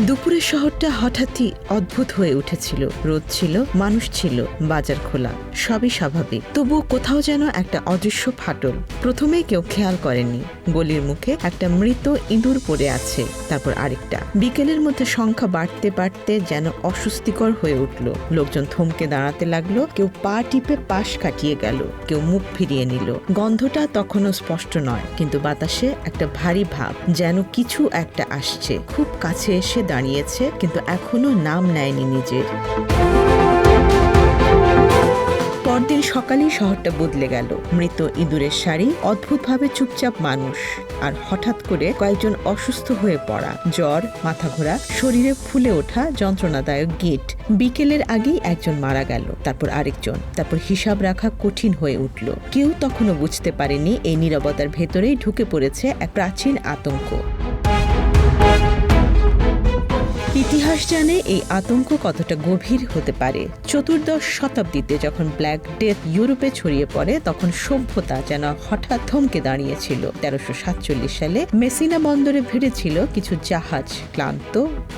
দুপুরের শহরটা হঠাৎই অদ্ভুত হয়ে উঠেছিল। রোদ ছিল, মানুষ ছিল, বাজার খোলা, সবই স্বাভাবিক। তবুও কোথাও যেন একটা অদৃশ্য ফাটল। প্রথমেই কেউ খেয়াল করেনি গলির মুখে একটা মৃত ইঁদুর পড়ে আছে, তারপর আরেকটা। বিকেলের মধ্যে সংখ্যা বাড়তে বাড়তে যেন অস্বস্তিকর হয়ে উঠল। লোকজন থমকে দাঁড়াতে লাগলো, কেউ পা টিপে পাশ কাটিয়ে গেল, কেউ মুখ ফিরিয়ে নিল। গন্ধটা তখনও স্পষ্ট নয়, কিন্তু বাতাসে একটা ভারী ভাব, যেন কিছু একটা আসছে। খুব কাছে এসে দাঁড়িয়েছে, কিন্তু এখনো নাম নেয়নি নিজের। পরদিন সকালেই শহরটা বদলে গেল। মৃত ইঁদুরের শাড়ি, অদ্ভুতভাবে চুপচাপ মানুষ, আর হঠাৎ করে কয়েকজন অসুস্থ হয়ে পড়া, জ্বর, মাথা ঘোরা, শরীরে ফুলে ওঠা যন্ত্রণাদায়ক গিঁট। বিকেলের আগেই একজন মারা গেল, তারপর আরেকজন, তারপর হিসাব রাখা কঠিন হয়ে উঠল। কেউ তখনও বুঝতে পারেনি এই নীরবতার ভেতরেই ঢুকে পড়েছে এক প্রাচীন আতঙ্ক। ইতিহাস জানে এই আতঙ্ক কতটা গভীর হতে পারে। চতুর্দশ শতাব্দীতে যখন ব্ল্যাক ডেথ ইউরোপে ছড়িয়ে পড়ে, তখন সভ্যতা যেন হঠাৎ থমকে দাঁড়িয়েছিল। 1347 সালে মেসিনা বন্দরে ভিড়েছিল কিছু জাহাজ, ক্লান্ত,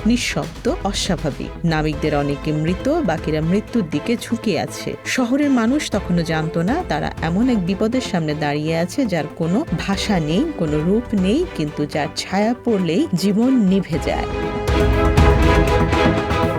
নিঃশব্দ, অস্বাভাবিক। নাবিকদের অনেকে মৃত, বাকিরা মৃত্যুর দিকে ঝুঁকে আছে। শহরের মানুষ তখনও জানত না তারা এমন এক বিপদের সামনে দাঁড়িয়ে আছে যার কোনো ভাষা নেই, কোনো রূপ নেই, কিন্তু যার ছায়া পড়লেই জীবন নিভে যায়।